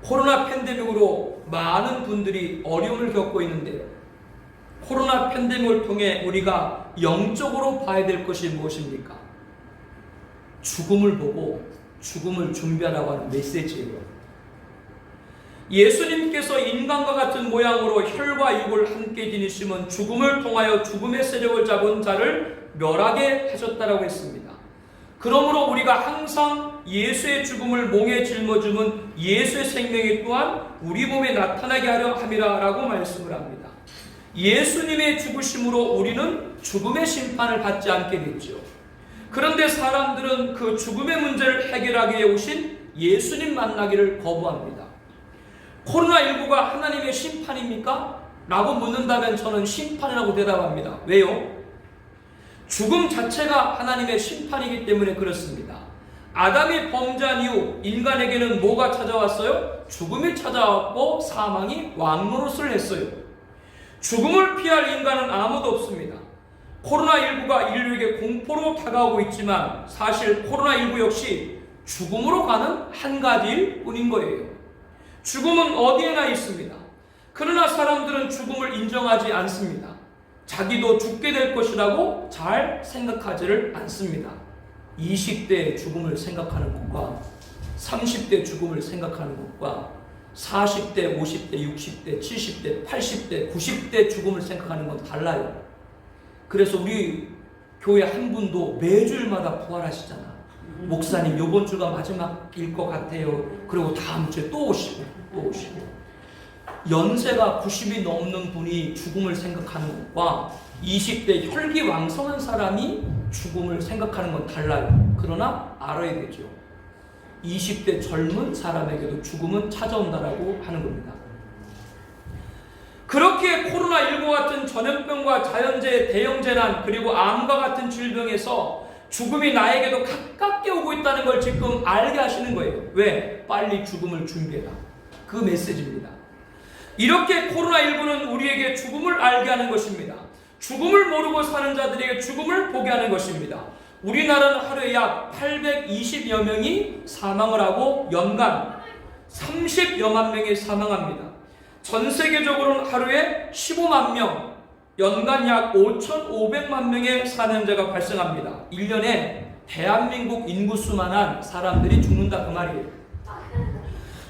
코로나 팬데믹으로 많은 분들이 어려움을 겪고 있는데요. 코로나 팬데믹을 통해 우리가 영적으로 봐야 될 것이 무엇입니까? 죽음을 보고 죽음을 준비하라고 하는 메시지예요. 예수님께서 인간과 같은 모양으로 혈과 육을 함께 지니심은 죽음을 통하여 죽음의 세력을 잡은 자를 멸하게 하셨다라고 했습니다. 그러므로 우리가 항상 예수의 죽음을 몽에 짊어지면 예수의 생명이 또한 우리 몸에 나타나게 하려 함이라라고 말씀을 합니다. 예수님의 죽으심으로 우리는 죽음의 심판을 받지 않게 됐죠. 그런데 사람들은 그 죽음의 문제를 해결하기 위해 오신 예수님 만나기를 거부합니다. 코로나19가 하나님의 심판입니까? 라고 묻는다면 저는 심판이라고 대답합니다. 왜요? 죽음 자체가 하나님의 심판이기 때문에 그렇습니다. 아담이 범죄한 이후 인간에게는 뭐가 찾아왔어요? 죽음이 찾아왔고 사망이 왕노릇을 했어요. 죽음을 피할 인간은 아무도 없습니다. 코로나19가 인류에게 공포로 다가오고 있지만 사실 코로나19 역시 죽음으로 가는 한 가지일 뿐인 거예요. 죽음은 어디에나 있습니다. 그러나 사람들은 죽음을 인정하지 않습니다. 자기도 죽게 될 것이라고 잘 생각하지를 않습니다. 20대 죽음을 생각하는 것과 30대 죽음을 생각하는 것과 40대, 50대, 60대, 70대, 80대, 90대 죽음을 생각하는 건 달라요. 그래서 우리 교회 한 분도 매주일마다 부활하시잖아. 목사님 이번 주가 마지막일 것 같아요. 그리고 다음 주에 또 오시고 또 오시고. 연세가 90이 넘는 분이 죽음을 생각하는 것과 20대 혈기왕성한 사람이 죽음을 생각하는 건 달라요. 그러나 알아야 되죠. 20대 젊은 사람에게도 죽음은 찾아온다라고 하는 겁니다. 그렇게 코로나19 같은 전염병과 자연재해, 대형재난, 그리고 암과 같은 질병에서 죽음이 나에게도 가깝게 오고 있다는 걸 지금 알게 하시는 거예요. 왜? 빨리 죽음을 준비해라. 그 메시지입니다. 이렇게 코로나19는 우리에게 죽음을 알게 하는 것입니다. 죽음을 모르고 사는 자들에게 죽음을 보게 하는 것입니다. 우리나라는 하루에 약 820여 명이 사망을 하고 연간 30여만 명이 사망합니다. 전 세계적으로는 하루에 15만 명, 연간 약 5,500만 명의 사망자가 발생합니다. 1년에 대한민국 인구수만한 사람들이 죽는다 그 말이에요.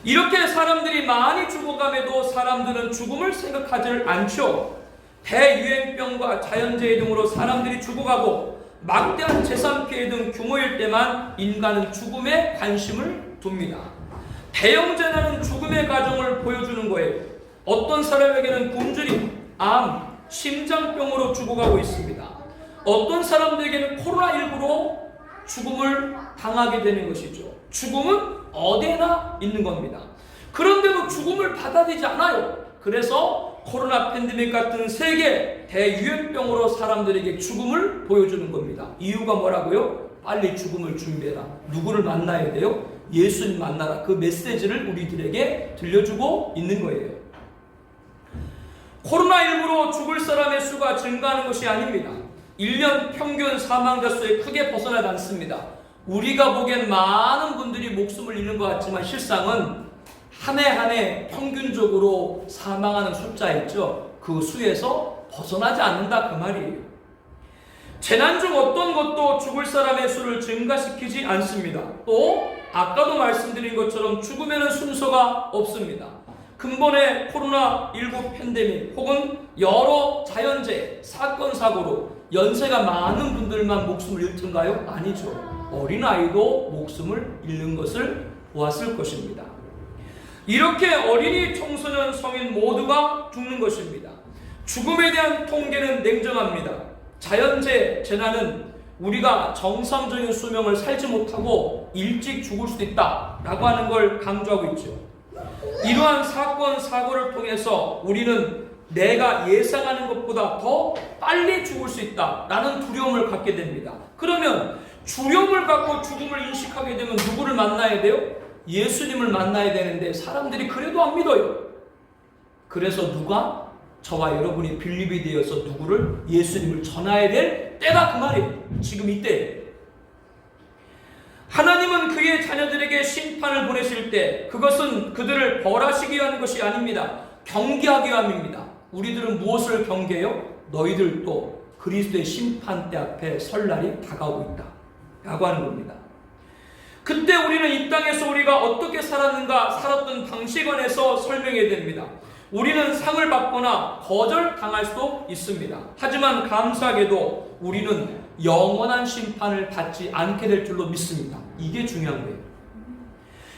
이렇게 사람들이 많이 죽어감에도 사람들은 죽음을 생각하지 않죠. 대유행병과 자연재해 등으로 사람들이 죽어가고 막대한 재산 피해 등 규모일 때만 인간은 죽음에 관심을 둡니다. 대형재난은 죽음의 과정을 보여주는 거예요. 어떤 사람에게는 굶주림, 암, 심장병으로 죽어가고 있습니다. 어떤 사람들에게는 코로나19로 죽음을 당하게 되는 것이죠. 죽음은 어디에나 있는 겁니다. 그런데도 죽음을 받아들이지 않아요. 그래서 코로나 팬데믹 같은 세계 대유행병으로 사람들에게 죽음을 보여주는 겁니다. 이유가 뭐라고요? 빨리 죽음을 준비해라. 누구를 만나야 돼요? 예수님 만나라. 그 메시지를 우리들에게 들려주고 있는 거예요. 코로나19로 죽을 사람의 수가 증가하는 것이 아닙니다. 1년 평균 사망자 수에 크게 벗어나지 않습니다. 우리가 보기엔 많은 분들이 목숨을 잃는 것 같지만 실상은 한 해 한 해 평균적으로 사망하는 숫자 있죠. 그 수에서 벗어나지 않는다 그 말이에요. 재난 중 어떤 것도 죽을 사람의 수를 증가시키지 않습니다. 또 아까도 말씀드린 것처럼 죽음에는 순서가 없습니다. 근본의 코로나19 팬데믹 혹은 여러 자연재해, 사건, 사고로 연세가 많은 분들만 목숨을 잃던가요? 아니죠. 어린아이도 목숨을 잃는 것을 보았을 것입니다. 이렇게 어린이, 청소년, 성인 모두가 죽는 것입니다. 죽음에 대한 통계는 냉정합니다. 자연재해, 재난은 우리가 정상적인 수명을 살지 못하고 일찍 죽을 수도 있다라고 하는 걸 강조하고 있죠. 이러한 사건, 사고를 통해서 우리는 내가 예상하는 것보다 더 빨리 죽을 수 있다라는 두려움을 갖게 됩니다. 그러면 두려움을 갖고 죽음을 인식하게 되면 누구를 만나야 돼요? 예수님을 만나야 되는데 사람들이 그래도 안 믿어요. 그래서 누가 저와 여러분이 빌립이 되어서 누구를 예수님을 전해야 될 때다 그 말이에요. 지금 이때 하나님은 그의 자녀들에게 심판을 보내실 때 그것은 그들을 벌하시기 위한 것이 아닙니다. 경계하기 위함입니다. 우리들은 무엇을 경계해요? 너희들도 그리스도의 심판대 앞에 설 날이 다가오고 있다 라고 하는 겁니다. 그때 우리는 이 땅에서 우리가 어떻게 살았는가, 살았던 방식에 관해서 설명해야 됩니다. 우리는 상을 받거나 거절당할 수도 있습니다. 하지만 감사하게도 우리는 영원한 심판을 받지 않게 될 줄로 믿습니다. 이게 중요한 거예요.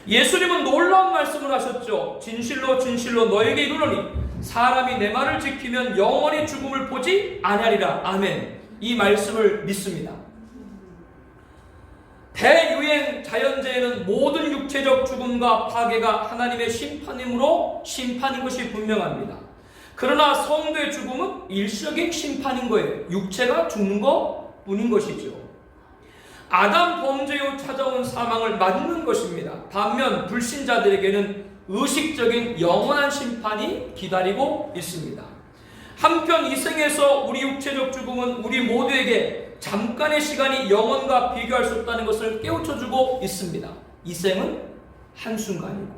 예수님은 놀라운 말씀을 하셨죠. 진실로 진실로 너에게 이르노니 사람이 내 말을 지키면 영원히 죽음을 보지 아니하리라. 아멘. 이 말씀을 믿습니다. 대유행 자연재해는 모든 육체적 죽음과 파괴가 하나님의 심판이므로 심판인 것이 분명합니다. 그러나 성도의 죽음은 일시적인 심판인 거예요. 육체가 죽는 것 뿐인 것이죠. 아담 범죄 후 찾아온 사망을 맞는 것입니다. 반면 불신자들에게는 의식적인 영원한 심판이 기다리고 있습니다. 한편 이 생에서 우리 육체적 죽음은 우리 모두에게 잠깐의 시간이 영원과 비교할 수 없다는 것을 깨우쳐주고 있습니다. 이 생은 한순간이고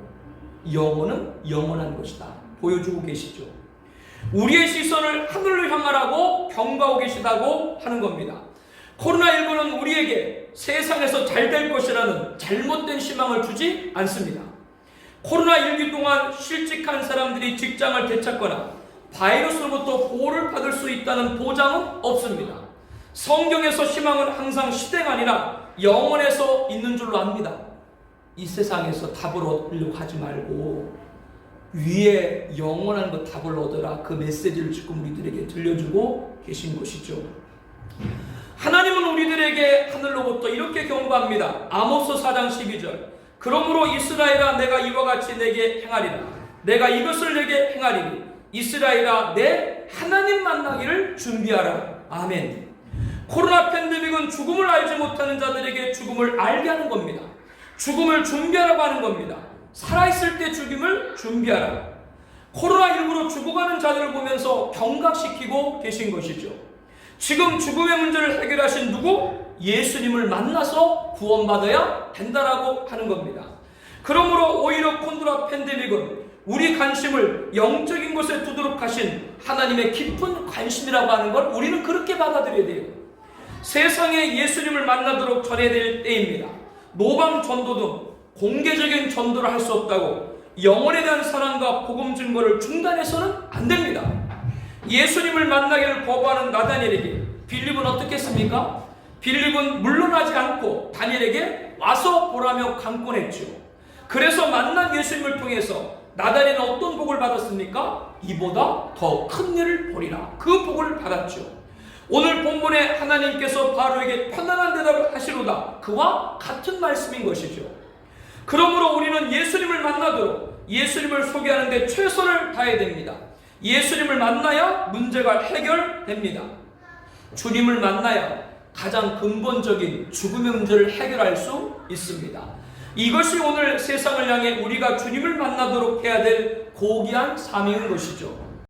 영원은 영원한 것이다 보여주고 계시죠. 우리의 시선을 하늘로 향하라고 경고하고 계시다고 하는 겁니다. 코로나19는 우리에게 세상에서 잘 될 것이라는 잘못된 희망을 주지 않습니다. 코로나19 동안 실직한 사람들이 직장을 되찾거나 바이러스로부터 보호를 받을 수 있다는 보장은 없습니다. 성경에서 희망은 항상 시대가 아니라 영원에서 있는 줄로 압니다. 이 세상에서 답을 얻으려고 하지 말고 위에 영원한 것 답을 얻어라. 그 메시지를 지금 우리들에게 들려주고 계신 것이죠. 하나님은 우리들에게 하늘로부터 이렇게 경고합니다. 아모스 4장 12절. 그러므로 이스라엘아 내가 이와 같이 내게 행하리라. 내가 이것을 내게 행하리니 이스라엘아 내 하나님 만나기를 준비하라. 아멘. 코로나 팬데믹은 죽음을 알지 못하는 자들에게 죽음을 알게 하는 겁니다. 죽음을 준비하라고 하는 겁니다. 살아있을 때 죽음을 준비하라. 코로나19로 죽어가는 자들을 보면서 경각시키고 계신 것이죠. 지금 죽음의 문제를 해결하신 누구? 예수님을 만나서 구원받아야 된다라고 하는 겁니다. 그러므로 오히려 코로나 팬데믹은 우리 관심을 영적인 것에 두도록 하신 하나님의 깊은 관심이라고 하는 걸 우리는 그렇게 받아들여야 돼요. 세상에 예수님을 만나도록 전해야 될 때입니다. 노방 전도 등 공개적인 전도를 할 수 없다고 영혼에 대한 사랑과 복음 증거를 중단해서는 안 됩니다. 예수님을 만나기를 거부하는 나다니엘에게 빌립은 어떻게 했습니까? 빌립은 물러나지 않고 다니엘에게 와서 보라며 강권했죠. 그래서 만난 예수님을 통해서 나다니엘은 어떤 복을 받았습니까? 이보다 더 큰 일을 보리라. 그 복을 받았죠. 오늘 본문에 하나님께서 바로에게 편안한 대답을 하시로다. 그와 같은 말씀인 것이죠. 그러므로 우리는 예수님을 만나도록 예수님을 소개하는 데 최선을 다해야 됩니다. 예수님을 만나야 문제가 해결됩니다. 주님을 만나야 가장 근본적인 죽음의 문제를 해결할 수 있습니다. 이것이 오늘 세상을 향해 우리가 주님을 만나도록 해야 될 고귀한 사명인 것이죠.